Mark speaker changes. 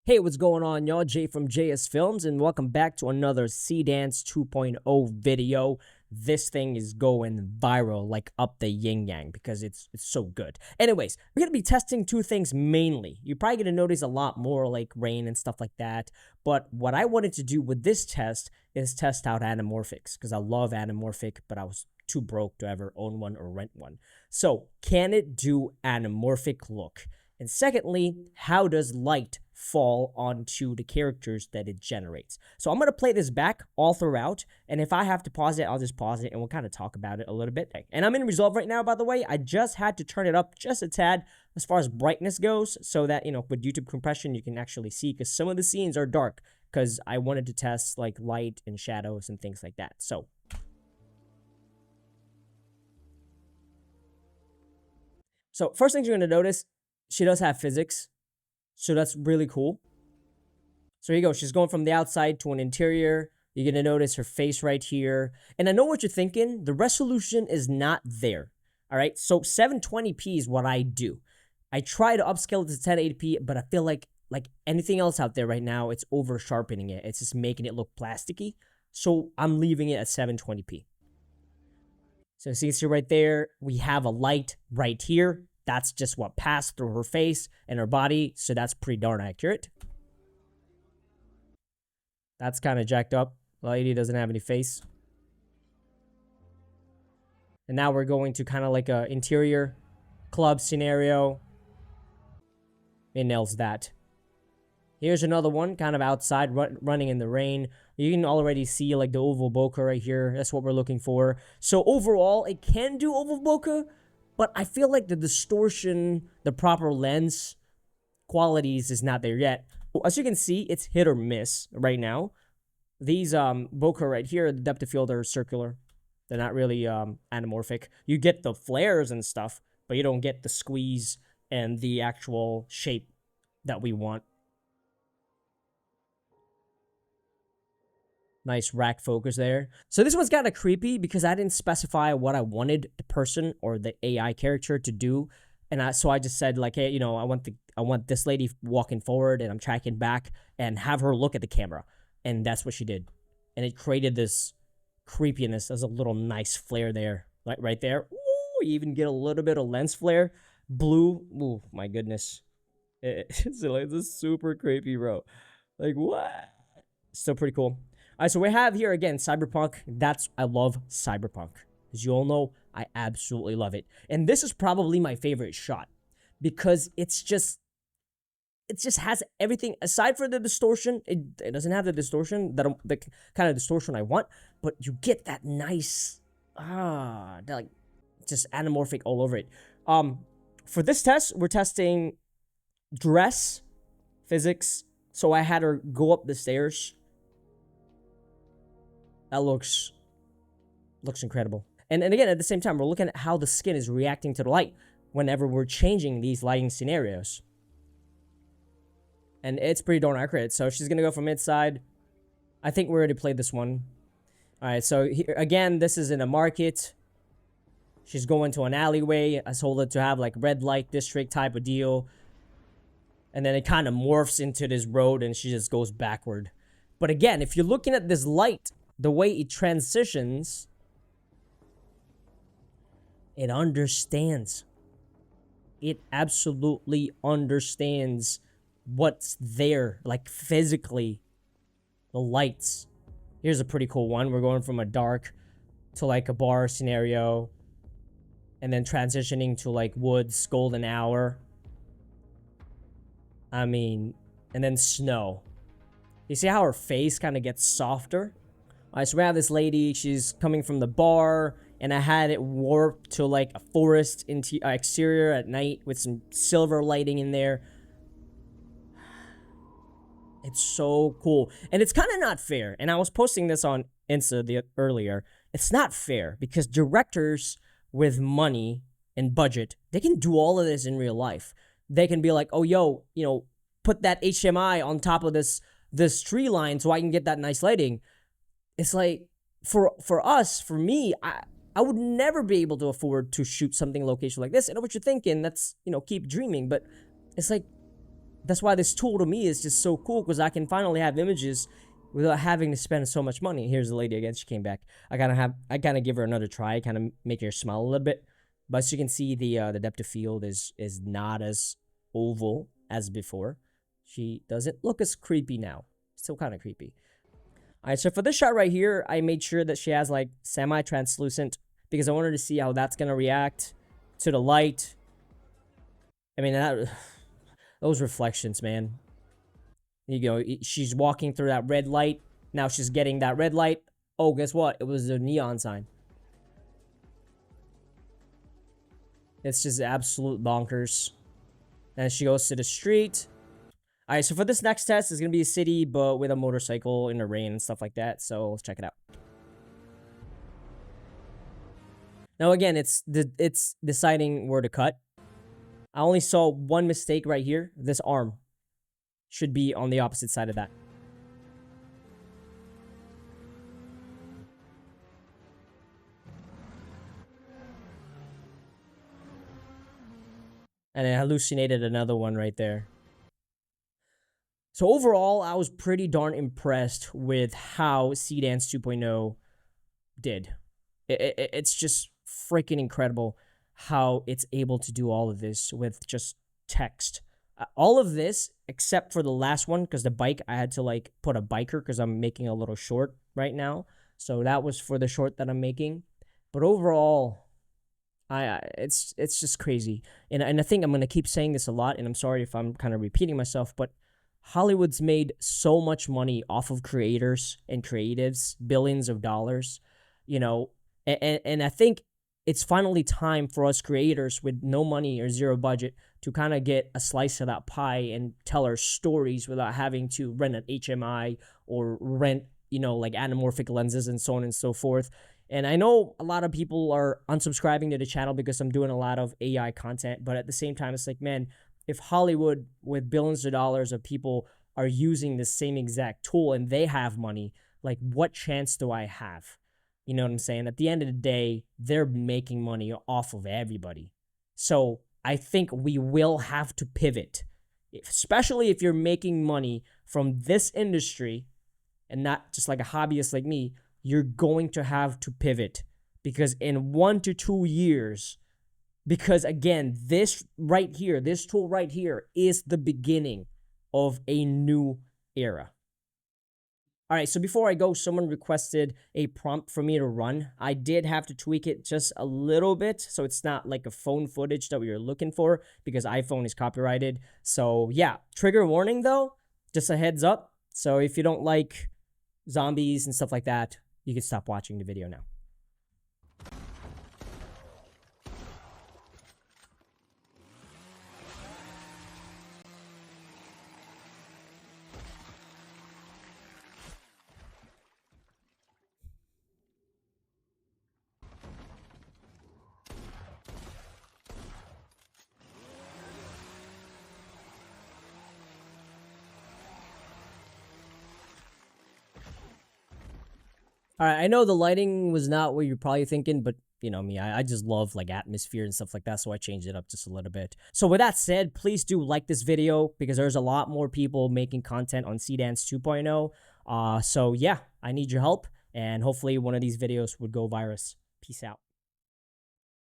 Speaker 1: Hey, what's going on, y'all? Jay from JSFILMZ, and welcome back to another Seedance 2.0 video. This thing is going viral like up the yin yang because it's so good. Anyways, we're gonna be testing two things mainly. You're probably gonna notice a lot more like rain and stuff like that. But what I wanted to do with this test is test out anamorphics because I love anamorphic, but I was too broke to ever own one or rent one. So, can it do anamorphic look? And secondly, how does light fall onto the characters that it generates? So I'm going to play this back all throughout, and if I have to pause it, I'll just pause it, and we'll kind of talk about it a little bit. And I'm in Resolve right now, by the way. I just had to turn it up just a tad as far as brightness goes, so that, with YouTube compression, you can actually see, because some of the scenes are dark, because I wanted to test, like, light and shadows and things like that. So first things you're going to notice, she does have physics, so that's really cool. So here you go. She's going from the outside to an interior. You're going to notice her face right here. And I know what you're thinking. The resolution is not there. All right. So 720p is what I do. I try to upscale it to 1080p, but I feel like anything else out there right now, it's over sharpening it. It's just making it look plasticky. So I'm leaving it at 720p. So you see right there, we have a light right here. That's just what passed through her face and her body, so that's pretty darn accurate. That's kind of jacked up. The lady doesn't have any face. And now we're going to kind of like a interior club scenario. It nails that. Here's another one, kind of outside, running in the rain. You can already see like the oval bokeh right here. That's what we're looking for. So overall, it can do oval bokeh, but I feel like the distortion, the proper lens qualities is not there yet. As you can see, it's hit or miss right now. These bokeh right here, the depth of field are circular. They're not really anamorphic. You get the flares and stuff, but you don't get the squeeze and the actual shape that we want. Nice rack focus there. So this one's kind of creepy because I didn't specify what I wanted the person or the AI character to do. And so I just said like, hey, I want this lady walking forward and I'm tracking back and have her look at the camera. And that's what she did. And it created this creepiness. There's a little nice flare there, like right there. Ooh, you even get a little bit of lens flare. Blue. Ooh, my goodness. It's super creepy, bro. Like, what? Still pretty cool. All right, so we have here again Cyberpunk. I love Cyberpunk. As you all know, I absolutely love it. And this is probably my favorite shot because it just has everything aside from the distortion. It doesn't have the distortion the kind of distortion I want, but you get that nice like just anamorphic all over it. For this test, we're testing dress, physics. So I had her go up the stairs. That looks incredible. And again, at the same time, we're looking at how the skin is reacting to the light whenever we're changing these lighting scenarios. And it's pretty darn accurate. So she's going to go from inside. I think we already played this one. All right, so here, again, this is in a market. She's going to an alleyway. I told her to have like red light district type of deal. And then it kind of morphs into this road and she just goes backward. But again, if you're looking at this light, the way it transitions, it understands. It absolutely understands what's there, like physically, the lights. Here's a pretty cool one. We're going from a dark to like a bar scenario, and then transitioning to like woods, golden hour. I mean, and then snow. You see how her face kind of gets softer? All right, so we have this lady. She's coming from the bar, and I had it warped to like a forest exterior at night with some silver lighting in there. It's so cool. And it's kind of not fair. And I was posting this on Insta earlier. It's not fair because directors with money and budget, they can do all of this in real life. They can be like, oh, yo, put that HMI on top of this tree line so I can get that nice lighting. It's like, for me, I would never be able to afford to shoot something location like this. I know what you're thinking. That's, keep dreaming. But it's like, That's why this tool to me is just so cool, because I can finally have images without having to spend so much money. Here's the lady again. She came back. I kind of give her another try, kind of make her smile a little bit. But as you can see, the depth of field is not as oval as before. She doesn't look as creepy now. Still kind of creepy. All right, so for this shot right here, I made sure that she has like semi-translucent, because I wanted to see how that's gonna react to the light. I mean, those reflections, man. You go, she's walking through that red light. Now she's getting that red light. Oh, guess what? It was a neon sign. It's just absolute bonkers. And she goes to the street. All right, so for this next test, it's going to be a city, but with a motorcycle in the rain and stuff like that. So let's check it out. Now, again, it's deciding where to cut. I only saw one mistake right here. This arm should be on the opposite side of that. And I hallucinated another one right there. So overall, I was pretty darn impressed with how Seedance 2.0 did. It's just freaking incredible how it's able to do all of this with just text. All of this, except for the last one, because the bike, I had to like put a biker because I'm making a little short right now. So that was for the short that I'm making. But overall, it's just crazy. And I think I'm going to keep saying this a lot, and I'm sorry if I'm kind of repeating myself, but Hollywood's made so much money off of creators and creatives, billions of dollars, you know, and I think it's finally time for us creators with no money or zero budget to kind of get a slice of that pie and tell our stories without having to rent an HMI or rent, you know, like anamorphic lenses and so on and so forth. And I know a lot of people are unsubscribing to the channel because I'm doing a lot of AI content, but at the same time, it's like, man, if Hollywood with billions of dollars of people are using the same exact tool and they have money, like what chance do I have? You know what I'm saying? At the end of the day, they're making money off of everybody. So I think we will have to pivot, especially if you're making money from this industry and not just like a hobbyist like me. You're going to have to pivot, because in 1 to 2 years, because again, this right here, this tool right here is the beginning of a new era. All right, so before I go, someone requested a prompt for me to run. I did have to tweak it just a little bit, so it's not like a phone footage that we were looking for, because iPhone is copyrighted. So yeah, trigger warning though, just a heads up. So if you don't like zombies and stuff like that, you can stop watching the video now. All right, I know the lighting was not what you're probably thinking, but you know me, I just love like atmosphere and stuff like that, so I changed it up just a little bit. So with that said, please do like this video, because there's a lot more people making content on Seedance 2.0. So yeah, I need your help, and hopefully one of these videos would go viral. Peace out.